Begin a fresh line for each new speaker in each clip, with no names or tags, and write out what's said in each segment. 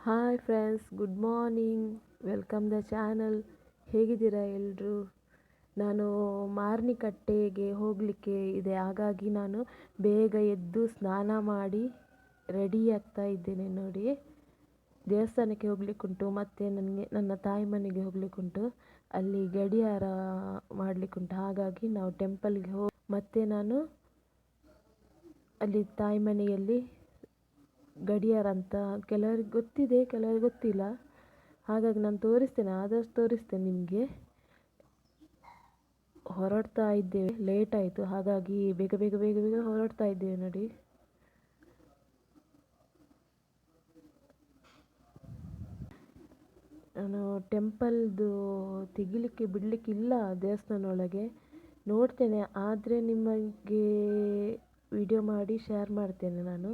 Hi friends, good morning. Welcome the channel. ಹೇಗಿದ್ದೀರಾ ಎಲ್ಲರೂ? ನಾನು ಮಾರ್ನಿಕಟ್ಟೆಗೆ ಹೋಗಲಿಕ್ಕೆ ಇದೆ, ಹಾಗಾಗಿ ನಾನು ಬೇಗ ಎದ್ದು ಸ್ನಾನ ಮಾಡಿ ರೆಡಿ ಆಗ್ತಾ ಇದ್ದೇನೆ. ನೋಡಿ, ದೇವಸ್ಥಾನಕ್ಕೆ ಹೋಗ್ಲಿಕ್ಕುಂಟು, ಮತ್ತು ನನ್ನ ತಾಯಿ ಮನೆಗೆ ಹೋಗ್ಲಿಕ್ಕುಂಟು. ಅಲ್ಲಿ ಗಡಿಯಾರ ಮಾಡಲಿಕ್ಕುಂಟು, ಹಾಗಾಗಿ ನಾವು ಟೆಂಪಲ್ಗೆ ಹೋಗಿ ಮತ್ತು ನಾನು ಅಲ್ಲಿ ತಾಯಿ ಮನೆಯಲ್ಲಿ ಗಡಿಯಾರ ಅಂತ ಕೆಲವರಿಗೆ ಗೊತ್ತಿದೆ, ಕೆಲವರಿಗೆ ಗೊತ್ತಿಲ್ಲ. ಹಾಗಾಗಿ ನಾನು ತೋರಿಸ್ತೇನೆ, ಆದಷ್ಟು ತೋರಿಸ್ತೇನೆ ನಿಮಗೆ. ಹೊರಡ್ತಾ ಇದ್ದೇವೆ, ಲೇಟ್ ಆಯಿತು, ಹಾಗಾಗಿ ಬೇಗ ಬೇಗ ಬೇಗ ಬೇಗ ಹೊರಡ್ತಾ ಇದ್ದೇವೆ. ನೋಡಿ, ನಾನು ಟೆಂಪಲ್ದು ತೆಗಿಲಿಕ್ಕೆ ಬಿಡಲಿಕ್ಕಿಲ್ಲ ದೇವಸ್ಥಾನ ಒಳಗೆ. ನೋಡ್ತೇನೆ, ಆದರೆ ನಿಮಗೆ ವಿಡಿಯೋ ಮಾಡಿ ಶೇರ್ ಮಾಡ್ತೇನೆ ನಾನು.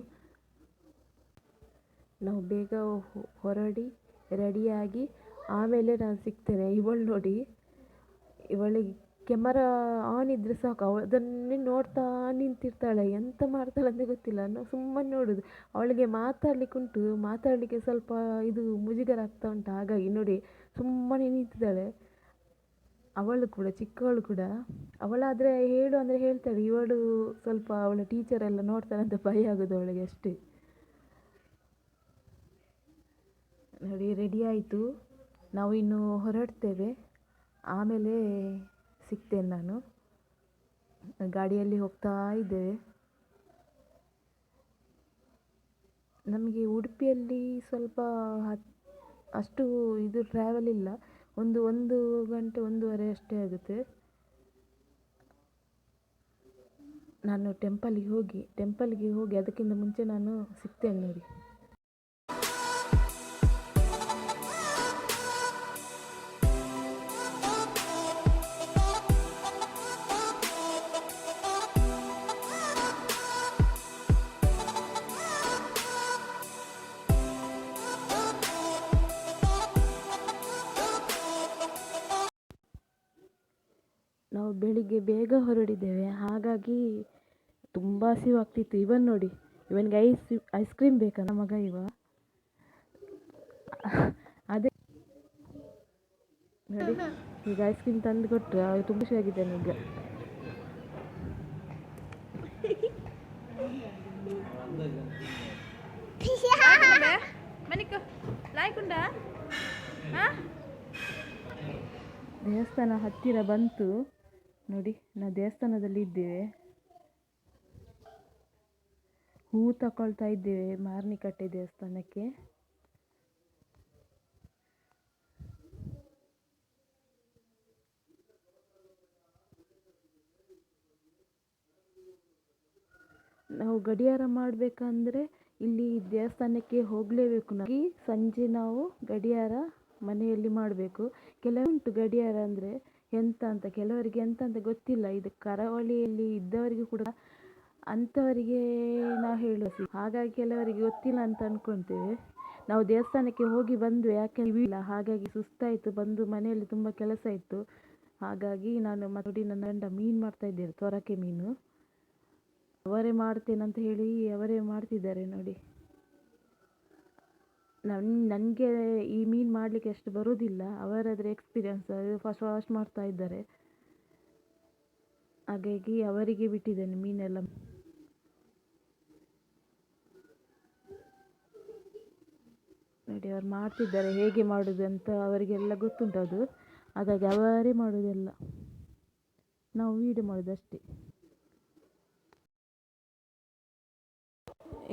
ನಾವು ಬೇಗ ಹೊರಡಿ ರೆಡಿಯಾಗಿ ಆಮೇಲೆ ನಾನು ಸಿಗ್ತೇನೆ. ಇವಳು ನೋಡಿ, ಇವಳಿಗೆ ಕ್ಯಾಮರಾ ಆನ್ ಇದ್ದರೆ ಸಾಕು, ಅದನ್ನೇ ನೋಡ್ತಾ ನಿಂತಿರ್ತಾಳೆ. ಎಂತ ಮಾಡ್ತಾಳೆ ಅಂತ ಗೊತ್ತಿಲ್ಲ, ನಾವು ಸುಮ್ಮನೆ ನೋಡೋದು. ಅವಳಿಗೆ ಮಾತಾಡಲಿಕ್ಕುಂಟು, ಮಾತಾಡಲಿಕ್ಕೆ ಸ್ವಲ್ಪ ಇದು ಮುಜುಗರ ಆಗ್ತಾ ಉಂಟು, ಹಾಗಾಗಿ ನೋಡಿ ಸುಮ್ಮನೆ ನಿಂತಿದ್ದಾಳೆ. ಅವಳು ಕೂಡ ಚಿಕ್ಕವಳು ಕೂಡ, ಅವಳಾದರೆ ಹೇಳು ಅಂದರೆ ಹೇಳ್ತಾಳೆ. ಇವಳು ಸ್ವಲ್ಪ ಅವಳ ಟೀಚರ್ ಎಲ್ಲ ನೋಡ್ತಾಳೆ ಅಂತ ಭಯ ಆಗೋದು ಅವಳಿಗೆ ಅಷ್ಟೇ. ನೋಡಿ, ರೆಡಿ ಆಯಿತು, ನಾವು ಇನ್ನು ಹೊರಡ್ತೇವೆ. ಆಮೇಲೆ ಸಿಗ್ತೇನೆ ನಾನು. ಗಾಡಿಯಲ್ಲಿ ಹೋಗ್ತಾ ಇದ್ದೇವೆ. ನಮಗೆ ಉಡುಪಿಯಲ್ಲಿ ಸ್ವಲ್ಪ ಅಷ್ಟು ಇದು ಟ್ರಾವೆಲ್ ಇಲ್ಲ, ಒಂದು ಗಂಟೆ 1:30 ಅಷ್ಟೇ ಆಗುತ್ತೆ. ನಾನು ಟೆಂಪಲ್ಗೆ ಹೋಗಿ ಅದಕ್ಕಿಂತ ಮುಂಚೆ ನಾನು ಸಿಗ್ತೇನೆ. ನೋಡಿ, ನಾವು ಬೆಳಿಗ್ಗೆ ಬೇಗ ಹೊರಡಿದ್ದೇವೆ, ಹಾಗಾಗಿ ತುಂಬ ಹಸಿವಾಗ್ತಿತ್ತು. ಇವನ್ ನೋಡಿ, ಇವನಿಗೆ ಐಸ್ ಕ್ರೀಮ್ ಬೇಕಾ ನಮ್ಮ ಮಗ ಇವ. ಅದೇ ನೋಡಿ, ಈಗ ಐಸ್ ಕ್ರೀಮ್ ತಂದು ಕೊಟ್ಟರೆ ಅವ್ರು ತುಂಬ ಖುಷಿಯಾಗಿದ್ದಾನೆ ಈಗ. ದೇವಸ್ಥಾನ ಹತ್ತಿರ ಬಂತು ನೋಡಿ, ನಾವು ದೇವಸ್ಥಾನದಲ್ಲಿ ಇದ್ದೇವೆ. ಹೂ ತಗೊಳ್ತಾ ಇದ್ದೇವೆ ಮಾರ್ನಿಕಟ್ಟೆ ದೇವಸ್ಥಾನಕ್ಕೆ. ನಾವು ಗಡಿಯಾರ ಮಾಡಬೇಕಂದ್ರೆ ಇಲ್ಲಿ ದೇವಸ್ಥಾನಕ್ಕೆ ಹೋಗಲೇಬೇಕು. ನಾವು ಸಂಜೆ ನಾವು ಗಡಿಯಾರ ಮನೆಯಲ್ಲಿ ಮಾಡಬೇಕು. ಕೆಲವುಂಟು ಗಡಿಯಾರ ಅಂದರೆ ಎಂತ ಅಂತ, ಕೆಲವರಿಗೆ ಎಂತ ಅಂತ ಗೊತ್ತಿಲ್ಲ. ಇದು ಕರಾವಳಿಯಲ್ಲಿ ಇದ್ದವರಿಗೆ ಕೂಡ ಅಂಥವರಿಗೆ ನಾವು ಹೇಳೋದು, ಹಾಗಾಗಿ ಕೆಲವರಿಗೆ ಗೊತ್ತಿಲ್ಲ ಅಂತ ಅಂದ್ಕೊಳ್ತೇವೆ. ನಾವು ದೇವಸ್ಥಾನಕ್ಕೆ ಹೋಗಿ ಬಂದು ಯಾಕೆ ಇಲ್ಲ, ಹಾಗಾಗಿ ಸುಸ್ತಾಯಿತು, ಬಂದು ಮನೆಯಲ್ಲಿ ತುಂಬ ಕೆಲಸ ಇತ್ತು. ಹಾಗಾಗಿ ನಾನು ನೋಡಿ, ನನ್ನ ಗಂಡ ಮೀನು ಮಾಡ್ತಾ ಇದ್ದೇವೆ, ತೊರಕೆ ಮೀನು. ಅವರೇ ಮಾಡ್ತೇನಂತ ಹೇಳಿ ಅವರೇ ಮಾಡ್ತಿದ್ದಾರೆ ನೋಡಿ. ನನಗೆ ಈ ಮೀನು ಮಾಡಲಿಕ್ಕೆ ಅಷ್ಟು ಬರೋದಿಲ್ಲ, ಅವರಾದರೆ ಎಕ್ಸ್ಪೀರಿಯನ್ಸ್, ಫಾಸ್ಟ್ ಮಾಡ್ತಾ ಇದ್ದಾರೆ, ಹಾಗಾಗಿ ಅವರಿಗೆ ಬಿಟ್ಟಿದ್ದೇನೆ ಮೀನೆಲ್ಲ. ನೋಡಿ, ಅವ್ರು ಮಾಡ್ತಿದ್ದಾರೆ, ಹೇಗೆ ಮಾಡೋದು ಅಂತ ಅವರಿಗೆಲ್ಲ ಗೊತ್ತುಂಟು ಅದು, ಹಾಗಾಗಿ ಅವರೇ ಮಾಡೋದೆಲ್ಲ, ನಾವು ವೀಡಿಯೋ ಮಾಡೋದು ಅಷ್ಟೇ.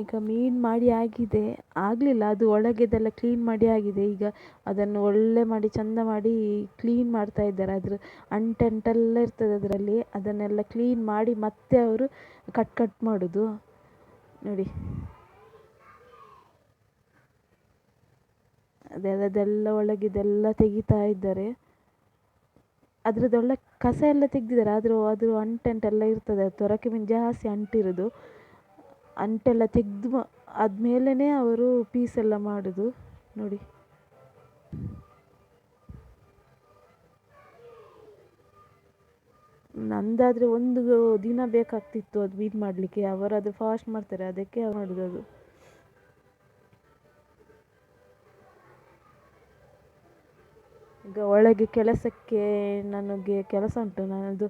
ಈಗ ಮೀನು ಮಾಡಿ ಆಗಿದೆ, ಆಗಲಿಲ್ಲ, ಅದು ಒಳಗೆದೆಲ್ಲ ಕ್ಲೀನ್ ಮಾಡಿ ಆಗಿದೆ. ಈಗ ಅದನ್ನು ಒಳ್ಳೆ ಮಾಡಿ ಚೆಂದ ಮಾಡಿ ಕ್ಲೀನ್ ಮಾಡ್ತಾ ಇದ್ದಾರೆ. ಅದ್ರ ಅಂಟೆಲ್ಲ ಇರ್ತದೆ ಅದರಲ್ಲಿ, ಅದನ್ನೆಲ್ಲ ಕ್ಲೀನ್ ಮಾಡಿ ಮತ್ತೆ ಅವರು ಕಟ್ ಮಾಡೋದು ನೋಡಿ. ಅದೆಲ್ಲ ಒಳಗಿದೆಲ್ಲ ತೆಗಿತಾ ಇದ್ದಾರೆ. ಅದರದ್ದೊಳ್ಳೆ ಕಸ ಎಲ್ಲ ತೆಗೆದಿದ್ದಾರೆ, ಆದರೂ ಅದು ಅಂಟೆಲ್ಲ ಇರ್ತದೆ. ತೊರಕೆ ಮೀನು ಜಾಸ್ತಿ ಅಂಟಿರೋದು, ಅಂಟೆಲ್ಲ ತೆಗೆದು ಆದಮೇಲೆ ಅವರು ಪೀಸೆಲ್ಲ ಮಾಡೋದು ನೋಡಿ. ನಂದಾದರೆ ಒಂದು ದಿನ ಬೇಕಾಗ್ತಿತ್ತು ಅದು ಮೀನು ಮಾಡಲಿಕ್ಕೆ. ಅವರದು ಫಾಸ್ಟ್ ಮಾಡ್ತಾರೆ, ಅದಕ್ಕೆ ಮಾಡೋದು ಅದು. ಈಗ ಒಳಗೆ ಕೆಲಸಕ್ಕೆ ನನಗೆ ಕೆಲಸ ಉಂಟು, ನಾನು ಅದು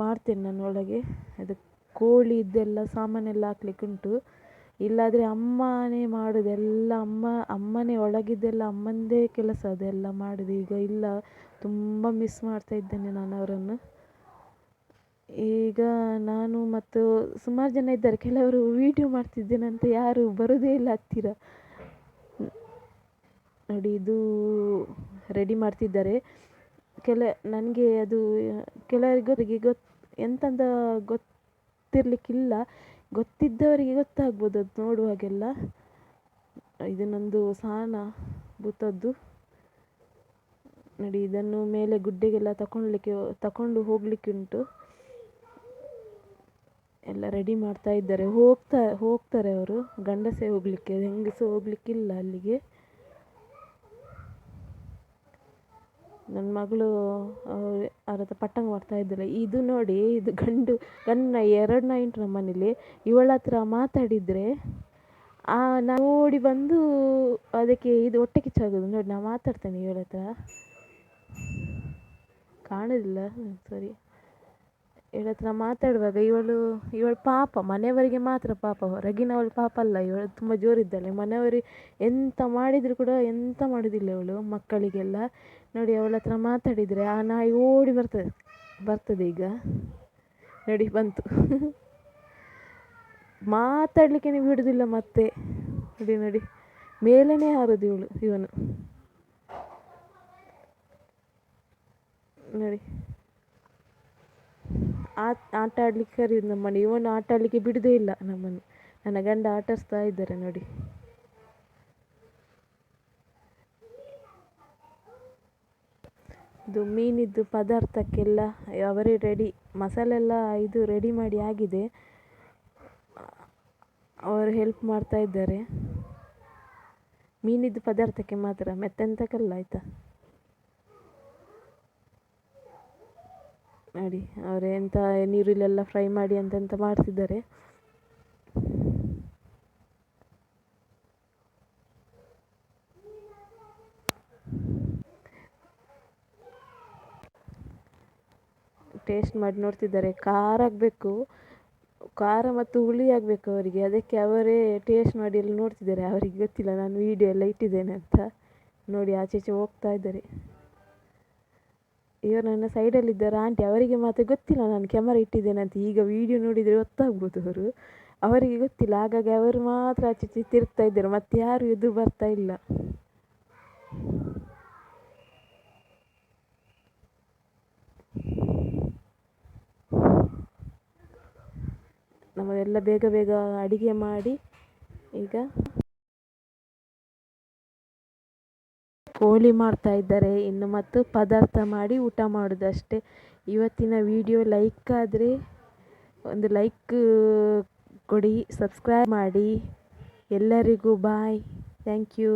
ಮಾಡ್ತೇನೆ. ನಾನು ಒಳಗೆ ಅದು ಕೋಳಿದ್ದೆಲ್ಲ ಸಾಮಾನೆಲ್ಲ ಹಾಕ್ಲಿಕ್ಕೆ ಉಂಟು. ಇಲ್ಲಾದರೆ ಅಮ್ಮನೇ ಮಾಡೋದು ಎಲ್ಲ, ಅಮ್ಮನೇ ಒಳಗಿದ್ದೆಲ್ಲ ಅಮ್ಮಂದೇ ಕೆಲಸ ಅದೆಲ್ಲ ಮಾಡೋದು. ಈಗ ಇಲ್ಲ, ತುಂಬ ಮಿಸ್ ಮಾಡ್ತಾ ಇದ್ದೇನೆ ನಾನು ಅವರನ್ನು. ಈಗ ನಾನು ಮತ್ತು ಸುಮಾರು ಜನ ಇದ್ದಾರೆ, ಕೆಲವರು ವೀಡಿಯೋ ಮಾಡ್ತಿದ್ದೇನಂತ ಯಾರು ಬರೋದೇ ಇಲ್ಲ ಹತ್ತಿರ. ನೋಡಿ, ಇದು ರೆಡಿ ಮಾಡ್ತಿದ್ದಾರೆ. ನನಗೆ ಅದು ಕೆಲವರಿಗೆ ಎಂತಂತ ಗೊತ್ತಿರಲಿಕ್ಕಿಲ್ಲ, ಗೊತ್ತಿದ್ದವರಿಗೆ ಗೊತ್ತಾಗ್ಬೋದು ಅದು ನೋಡುವಾಗೆಲ್ಲ. ಇದು ನಂದು ಸಾನ ಭೂತದ್ದು. ನೋಡಿ, ಇದನ್ನು ಮೇಲೆ ಗುಡ್ಡೆಗೆಲ್ಲ ತಕೊಂಡು ಹೋಗ್ಲಿಕ್ಕೆ ಉಂಟು. ಎಲ್ಲ ರೆಡಿ ಮಾಡ್ತಾ ಇದ್ದಾರೆ. ಹೋಗ್ತಾರೆ ಅವರು, ಗಂಡಸೇ ಹೋಗ್ಲಿಕ್ಕೆ, ಹೆಂಗಸು ಹೋಗ್ಲಿಕ್ಕಿಲ್ಲ ಅಲ್ಲಿಗೆ. ನನ್ನ ಮಗಳು ಅವ್ರ ಹತ್ರ ಪಟ್ಟಂಗ ಮಾಡ್ತಾ ಇದ್ದಾಳೆ. ಇದು ನೋಡಿ, ಇದು ಗಂಡ 2 ನಾಯಿ ಉಂಟು ನಮ್ಮ ಮನೇಲಿ. ಇವಳ ಹತ್ರ ಮಾತಾಡಿದರೆ ನಾನು ಓಡಿ ಬಂದು ಅದಕ್ಕೆ ಇದು ಹೊಟ್ಟೆ ಕಿಚ್ಚಾಗೋದು. ನೋಡಿ, ನಾನು ಮಾತಾಡ್ತೇನೆ ಇವಳ ಹತ್ರ, ಕಾಣೋದಿಲ್ಲ ಸರಿ. ಇವಳ ಹತ್ರ ಮಾತಾಡುವಾಗ ಇವಳು ಪಾಪ, ಮನೆಯವರಿಗೆ ಮಾತ್ರ ಪಾಪ, ಹೊರಗಿನವಳು ಪಾಪ ಅಲ್ಲ. ಇವಳು ತುಂಬ ಜೋರಿದ್ದಾಳೆ. ಮನೆಯವರು ಎಂತ ಮಾಡಿದರೂ ಕೂಡ ಎಂತ ಮಾಡೋದಿಲ್ಲ ಇವಳು ಮಕ್ಕಳಿಗೆಲ್ಲ. ನೋಡಿ, ಅವಳ ಹತ್ರ ಮಾತಾಡಿದರೆ ಆ ನಾಯಿ ಓಡಿ ಬರ್ತದೆ ಈಗ. ನೋಡಿ, ಬಂತು. ಮಾತಾಡಲಿಕ್ಕೆ ನೀವು ಬಿಡುವುದಿಲ್ಲ ಮತ್ತೆ. ನೋಡಿ, ಮೇಲೇ ಹಾರೋದು ಇವನು. ನೋಡಿ, ಆಟ ಆಡ್ಲಿಕ್ಕೆ ಕರೆಯೋದು ನಮ್ಮನ್ನು. ಇವನು ಆಟ ಆಡಲಿಕ್ಕೆ ಬಿಡುವುದೇ ಇಲ್ಲ ನಮ್ಮನ್ನು. ನನ್ನ ಗಂಡ ಆಟಾಡಿಸ್ತಾ ಇದ್ದಾರೆ ನೋಡಿ. ಇದು ಮೀನಿದ್ದು ಪದಾರ್ಥಕ್ಕೆಲ್ಲ ಅವರೇ ರೆಡಿ, ಮಸಾಲೆ ಎಲ್ಲ ಇದು ರೆಡಿ ಮಾಡಿ ಆಗಿದೆ. ಅವರು ಹೆಲ್ಪ್ ಮಾಡ್ತಾ ಇದ್ದಾರೆ ಮೀನಿದ್ದು ಪದಾರ್ಥಕ್ಕೆ ಮಾತ್ರ, ಮೆತ್ತೆಂತಕ್ಕಲ್ಲ ಆಯಿತಾ. ನೋಡಿ, ಅವರು ಎಂತ ನೀರುಳ್ಳೆಲ್ಲ ಫ್ರೈ ಮಾಡಿ ಎಂತೆಂತ ಮಾಡ್ತಿದ್ದಾರೆ. ಟೇಸ್ಟ್ ಮಾಡಿ ನೋಡ್ತಿದ್ದಾರೆ. ಖಾರ ಆಗಬೇಕು, ಖಾರ ಮತ್ತು ಹುಳಿ ಆಗಬೇಕು ಅವರಿಗೆ. ಅದಕ್ಕೆ ಅವರೇ ಟೇಸ್ಟ್ ಮಾಡಿ ಎಲ್ಲ ನೋಡ್ತಿದ್ದಾರೆ. ಅವರಿಗೆ ಗೊತ್ತಿಲ್ಲ ನಾನು ವೀಡಿಯೋ ಎಲ್ಲ ಇಟ್ಟಿದ್ದೇನೆ ಅಂತ. ನೋಡಿ, ಆಚೆ ಹೋಗ್ತಾ ಇದ್ದಾರೆ. ಇವರು ನನ್ನ ಸೈಡಲ್ಲಿದ್ದಾರೆ ಆಂಟಿ, ಅವರಿಗೆ ಮಾತ್ರ ಗೊತ್ತಿಲ್ಲ ನಾನು ಕ್ಯಾಮರಾ ಇಟ್ಟಿದ್ದೇನೆ ಅಂತ. ಈಗ ವೀಡಿಯೋ ನೋಡಿದರೆ ಗೊತ್ತಾಗ್ಬೋದು ಅವರಿಗೆ ಗೊತ್ತಿಲ್ಲ. ಹಾಗಾಗಿ ಅವರು ಮಾತ್ರ ಆಚೆ ತಿರುಗ್ತಾ ಇದ್ದಾರೆ, ಮತ್ತೆ ಯಾರು ಎದುರು ಬರ್ತಾ ಇಲ್ಲ. ನಮ್ಮದೆಲ್ಲ ಬೇಗ ಬೇಗ ಅಡಿಗೆ ಮಾಡಿ ಈಗ ಕೋಳಿ ಮಾಡ್ತಾ ಇದ್ದಾರೆ ಇನ್ನು, ಮತ್ತು ಪದಾರ್ಥ ಮಾಡಿ ಊಟ ಮಾಡೋದಷ್ಟೇ. ಇವತ್ತಿನ ವಿಡಿಯೋ ಲೈಕ್ ಆದರೆ ಒಂದು ಲೈಕ್ ಕೊಡಿ, ಸಬ್ಸ್ಕ್ರೈಬ್ ಮಾಡಿ. ಎಲ್ಲರಿಗೂ ಬಾಯ್, ಥ್ಯಾಂಕ್ ಯು.